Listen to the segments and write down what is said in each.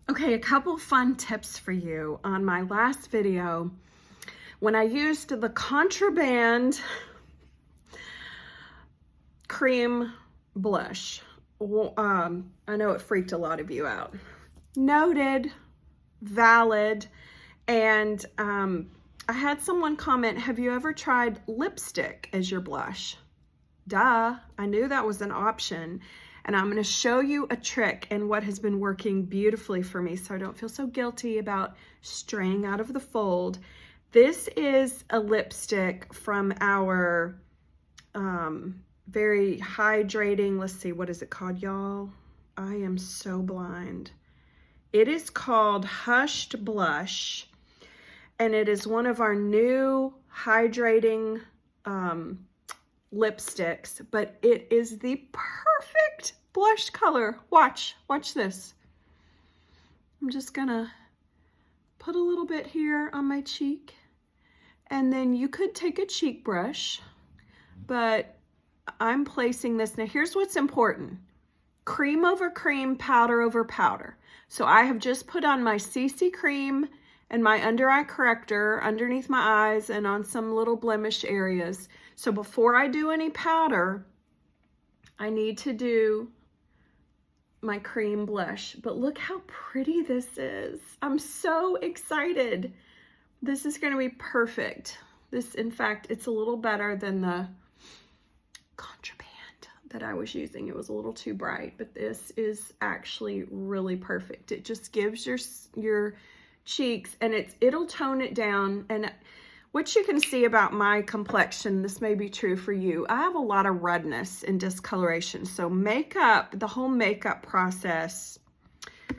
Okay, a couple fun tips for you. On my last video, when I used the Contraband cream blush, I know it freaked a lot of you out. Noted, valid, and I had someone comment, have you ever tried lipstick as your blush? Duh, I knew that was an option. And I'm going to show you a trick and what has been working beautifully for me so I don't feel so guilty about straying out of the fold. This is a lipstick from our very hydrating, let's see, what is it called, y'all? I am so blind. It is called Hushed Blush, and it is one of our new hydrating lipsticks, but it is the perfect blush color. Watch this. I'm just gonna put a little bit here on my cheek, and then you could take a cheek brush, but I'm placing this. Now here's what's important: cream over cream, powder over powder. So I have just put on my CC cream and my under eye corrector underneath my eyes and on some little blemish areas. So before I do any powder, I need to do my cream blush. But look how pretty this is. I'm so excited. This is going to be perfect. This, in fact, it's a little better than the Contraband that I was using. It was a little too bright, but this is actually really perfect. It just gives your cheeks, and it'll tone it down. And what you can see about my complexion, this may be true for you, I have a lot of redness and discoloration. So makeup, the whole makeup process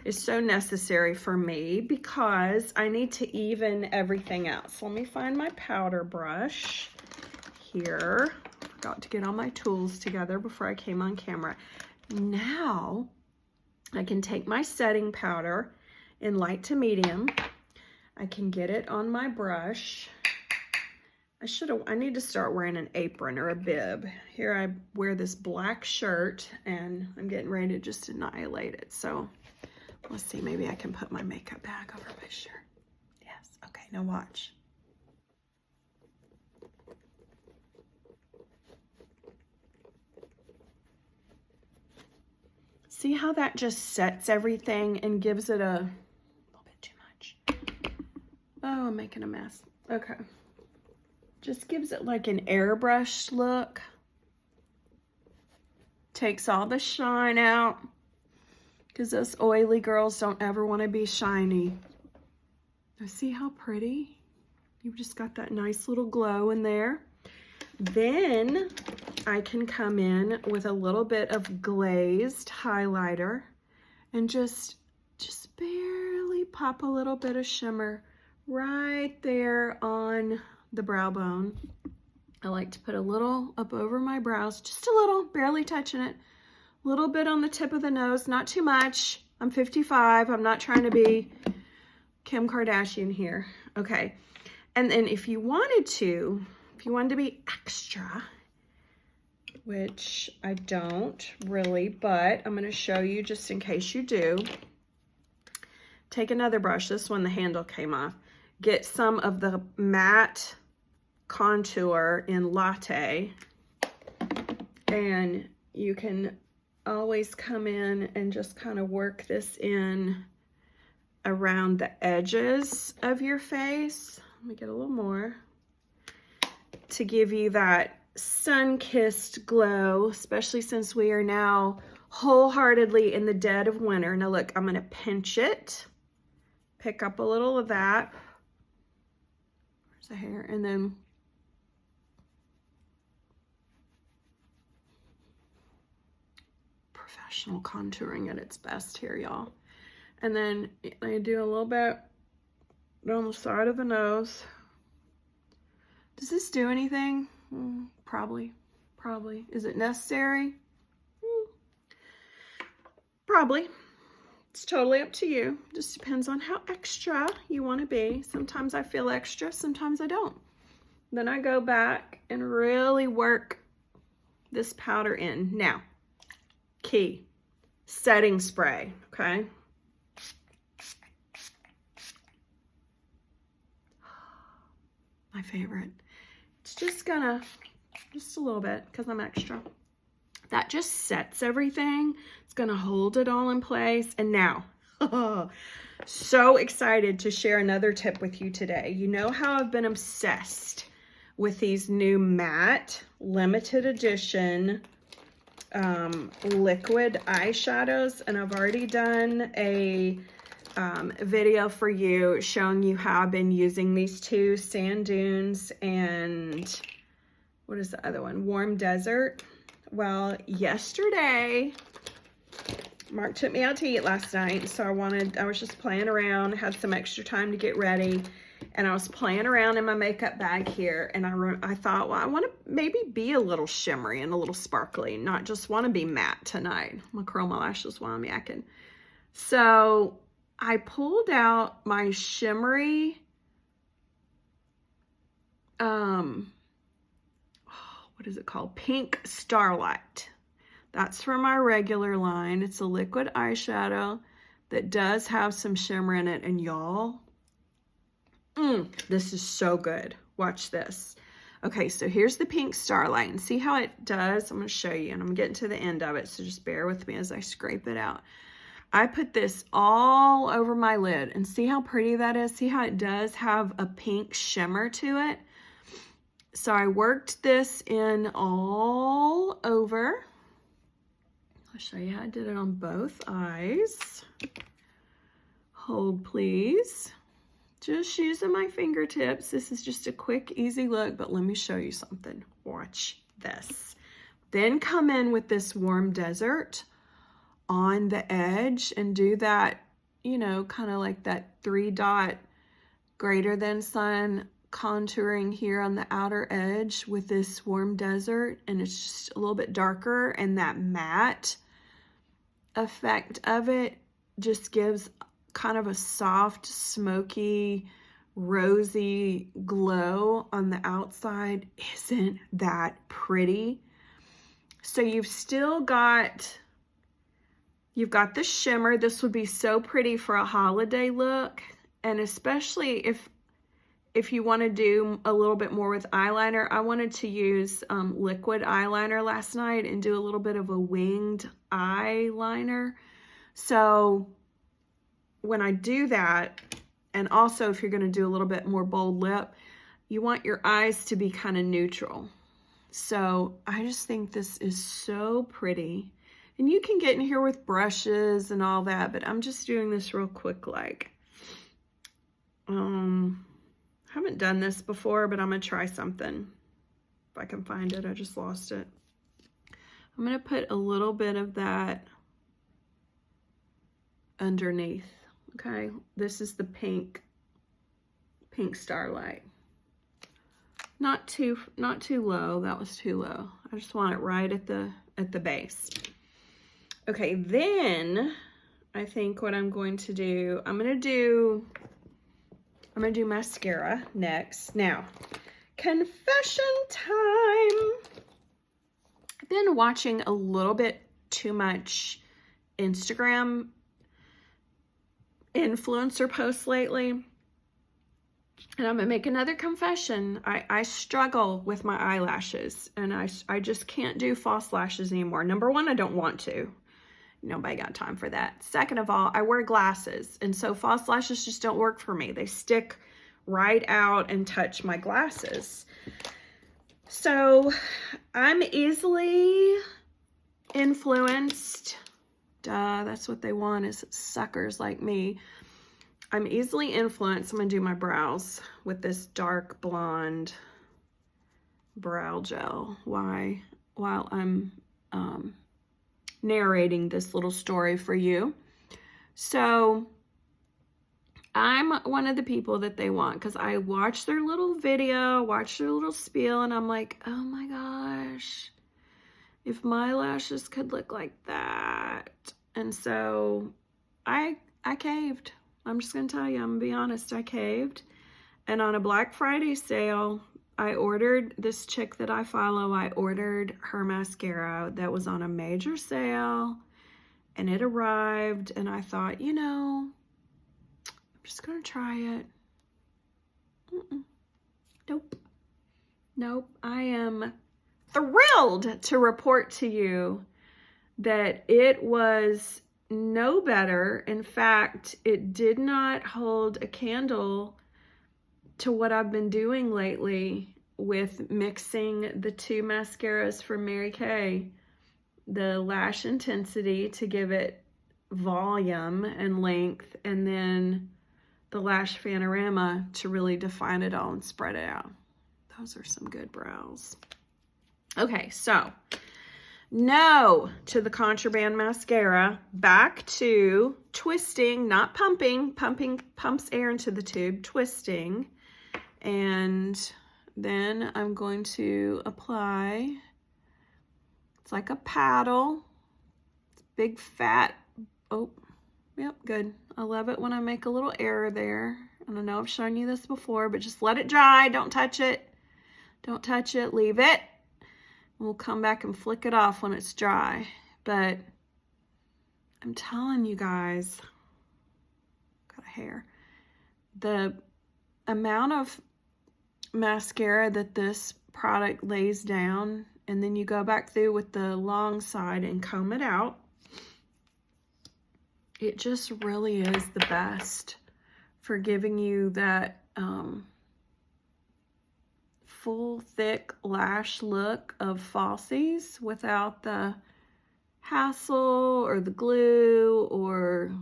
is so necessary for me because I need to even everything out. So let me find my powder brush here. Forgot to get all my tools together before I came on camera. Now I can take my setting powder in light to medium. I can get it on my brush. I need to start wearing an apron or a bib. Here I wear this black shirt and I'm getting ready to just annihilate it. So let's see, maybe I can put my makeup bag over my shirt. Yes, okay, now watch. See how that just sets everything and gives it a little bit too much. Oh, I'm making a mess. Okay. Just gives it like an airbrush look. Takes all the shine out because us oily girls don't ever want to be shiny. Now see how pretty? You've just got that nice little glow in there. Then I can come in with a little bit of glazed highlighter and just barely pop a little bit of shimmer right there on the brow bone. I like to put a little up over my brows, just a little, barely touching it. A little bit on the tip of the nose, not too much. I'm 55, I'm not trying to be Kim Kardashian here. Okay, and then if you wanted to be extra, which I don't really, but I'm gonna show you just in case you do. Take another brush, this one the handle came off. Get some of the matte contour in Latte, and you can always come in and just kind of work this in around the edges of your face. Let me get a little more to give you that sun-kissed glow, especially since we are now wholeheartedly in the dead of winter. Now look, I'm gonna pinch it, pick up a little of that. Where's the hair? And then professional contouring at its best here, y'all. And then I do a little bit on the side of the nose. Does this do anything? Probably. Is it necessary? Probably. It's totally up to you. Just depends on how extra you want to be. Sometimes I feel extra, sometimes I don't. Then I go back and really work this powder in. Now, key, setting spray, okay? my favorite. It's just gonna, just a little bit because I'm extra. That just sets everything. It's gonna hold it all in place. And now, so excited to share another tip with you today. You know how I've been obsessed with these new matte limited edition liquid eyeshadows, and I've already done a video for you showing you how I've been using these two, Sand Dunes and what is the other one? Warm Desert. Well, yesterday, Mark took me out to eat last night, so I was just playing around, had some extra time to get ready, and I was playing around in my makeup bag here, and I thought, well, I want to maybe be a little shimmery and a little sparkly, not just want to be matte tonight. My curl my lashes while I'm yakking. So I pulled out my shimmery, what is it called? Pink Starlight. That's for my regular line. It's a liquid eyeshadow that does have some shimmer in it. And y'all, this is so good. Watch this. Okay, so here's the Pink Starlight. And see how it does? I'm going to show you. And I'm getting to the end of it, so just bear with me as I scrape it out. I put this all over my lid. And see how pretty that is? See how it does have a pink shimmer to it? So I worked this in all over. I'll show you how I did it on both eyes. Hold, please. Just using my fingertips. This is just a quick, easy look, but let me show you something. Watch this. Then come in with this Warm Desert on the edge and do that, you know, kind of like that 3-dot greater than sign contouring here on the outer edge with this Warm Desert, and it's just a little bit darker, and that matte effect of it just gives kind of a soft, smoky, rosy glow on the outside. Isn't that pretty? So you've got the shimmer. This would be so pretty for a holiday look, and especially if you want to do a little bit more with eyeliner. I wanted to use liquid eyeliner last night and do a little bit of a winged eyeliner. So when I do that, and also if you're going to do a little bit more bold lip, you want your eyes to be kind of neutral. So I just think this is so pretty. And you can get in here with brushes and all that, but I'm just doing this real quick, like, I haven't done this before, but I'm going to try something. If I can find it, I just lost it. I'm going to put a little bit of that underneath. Okay, this is the pink Starlight. Not too low. That was too low. I just want it right at the base. Okay, then I think what I'm going to do, I'm gonna do mascara next. Now, confession time. I've been watching a little bit too much Instagram influencer posts lately. And I'm gonna make another confession. I struggle with my eyelashes, and I just can't do false lashes anymore. Number one, I don't want to. Nobody got time for that. Second of all, I wear glasses, and so false lashes just don't work for me. They stick right out and touch my glasses. So I'm easily influenced. Duh, that's what they want, is suckers like me. I'm easily influenced. I'm gonna do my brows with this dark blonde brow gel while I'm narrating this little story for you. So I'm one of the people that they want, because I watch their little video, watch their little spiel, and I'm like, oh my gosh, if my lashes could look like that. And so I caved. I'm just gonna tell you, I'm gonna be honest, I caved. And on a Black Friday sale, I ordered this chick that I follow. I ordered her mascara that was on a major sale, and it arrived, and I thought, you know, I'm just gonna try it. Nope. Nope, I am thrilled to report to you that it was no better. In fact, it did not hold a candle to what I've been doing lately with mixing the two mascaras from Mary Kay, the Lash Intensity to give it volume and length, and then the Lash Fanorama to really define it all and spread it out. Those are some good brows. Okay, so no to the contraband mascara, back to twisting, not pumping. Pumping pumps air into the tube, twisting. And then I'm going to apply, it's like a paddle, big fat, oh, yep, good. I love it when I make a little error there. And I know I've shown you this before, but just let it dry, don't touch it. Don't touch it, leave it. We'll come back and flick it off when it's dry. But I'm telling you guys, got a hair. The amount of mascara that this product lays down, and then you go back through with the long side and comb it out, it just really is the best for giving you that full thick lash look of falsies without the hassle or the glue or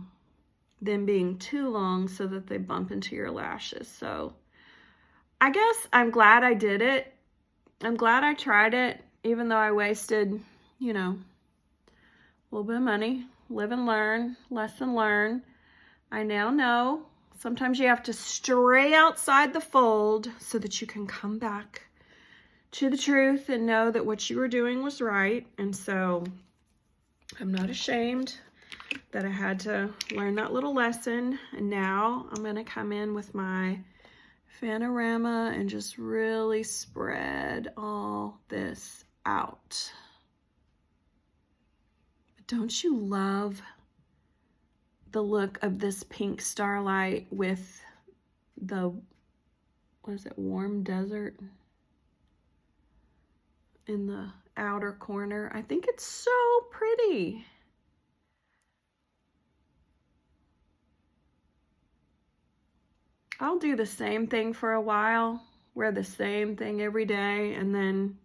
them being too long so that they bump into your lashes. So I guess I'm glad I did it. I'm glad I tried it, even though I wasted, you know, a little bit of money. Live and learn, lesson learned. I now know sometimes you have to stray outside the fold so that you can come back to the truth and know that what you were doing was right. And so I'm not ashamed that I had to learn that little lesson. And now I'm going to come in with my Fanorama and just really spread all this out. But don't you love the look of this pink Starlight with the, what is it, warm desert in the outer corner? I think it's so pretty. I'll do the same thing for a while, wear the same thing every day, and then,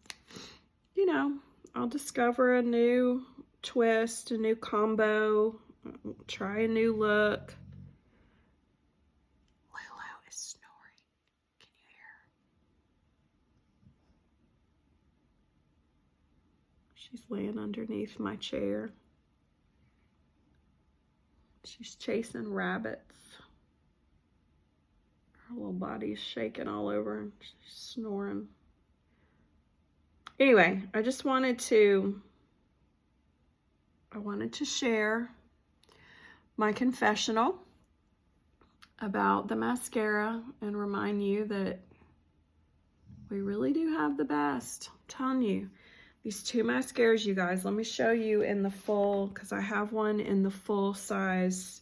you know, I'll discover a new twist, a new combo, try a new look. Lulu is snoring. Can you hear her? She's laying underneath my chair. She's chasing rabbits. Her little body's shaking all over and she's snoring. Anyway, I wanted to share my confessional about the mascara and remind you that we really do have the best. I'm telling you, these two mascaras, you guys, let me show you in the full, because I have one in the full size.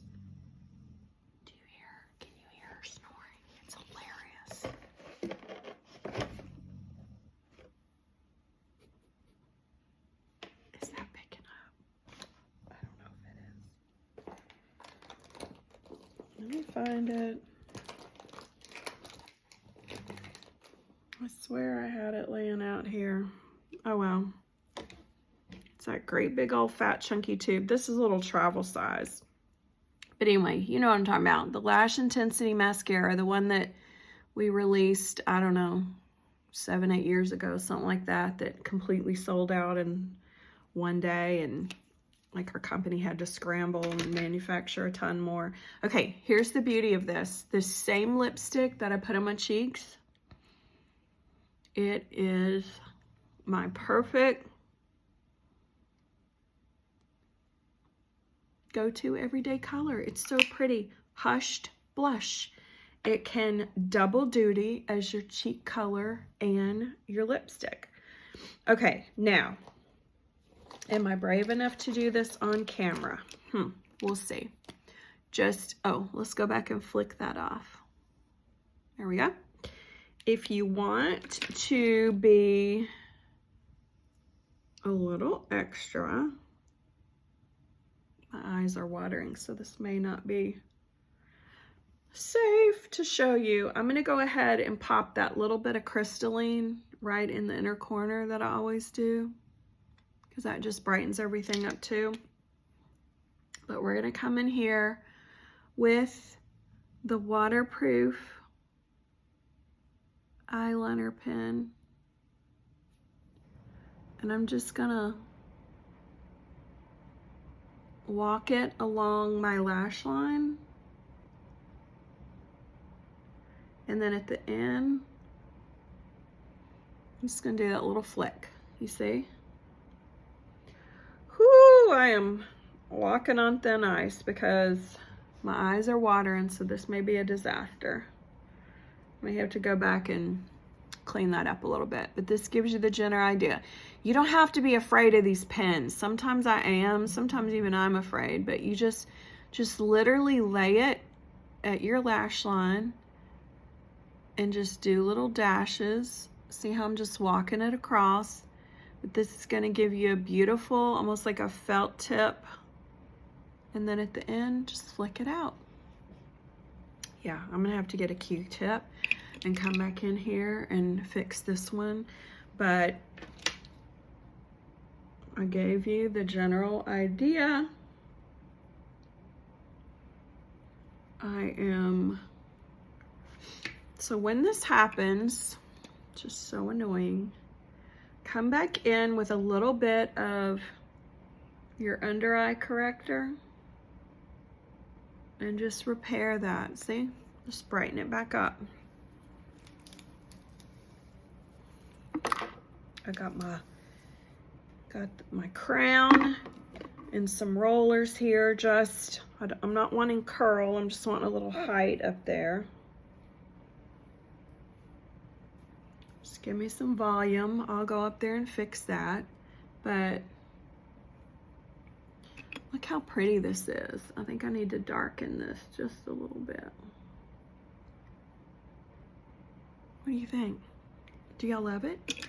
Do you hear? Can you hear her snoring? It's hilarious. Is that picking up? I don't know if it is. Let me find it. I swear I had it laying out here. Oh well. It's that great big old fat chunky tube. This is a little travel size. But anyway, you know what I'm talking about. The Lash Intensity Mascara, the one that we released, I don't know, 7-8 years ago, something like that, that completely sold out in one day, and like our company had to scramble and manufacture a ton more. Okay, here's the beauty of this. This same lipstick that I put on my cheeks, it is my perfect go-to everyday color. It's so pretty. Hushed blush. It can double duty as your cheek color and your lipstick. Okay, now, am I brave enough to do this on camera? We'll see. Let's go back and flick that off. There we go. if you want to be a little extra, my eyes are watering, so this may not be safe to show you. I'm gonna go ahead and pop that little bit of crystalline right in the inner corner that I always do, because that just brightens everything up too. But we're gonna come in here with the waterproof eyeliner pen, and I'm just gonna walk it along my lash line, and then at the end I'm just gonna do that little flick. You see? Whoo, I am walking on thin ice because my eyes are watering, so this may be a disaster. I may have to go back and clean that up a little bit, but this gives you the general idea. You don't have to be afraid of these pens. Sometimes I am, sometimes even I'm afraid, but you just literally lay it at your lash line and just do little dashes. See how I'm just walking it across? But this is gonna give you a beautiful, almost like a felt tip. And then at the end, just flick it out. Yeah, I'm gonna have to get a Q-tip and come back in here and fix this one. But I gave you the general idea. So when this happens, just so annoying, come back in with a little bit of your under eye corrector and just repair that. See? Just brighten it back up. I got my crown and some rollers here. I'm not wanting curl, I'm just wanting a little height up there. Just give me some volume. I'll go up there and fix that. But look how pretty this is. I think I need to darken this just a little bit. What do you think? Do y'all love it?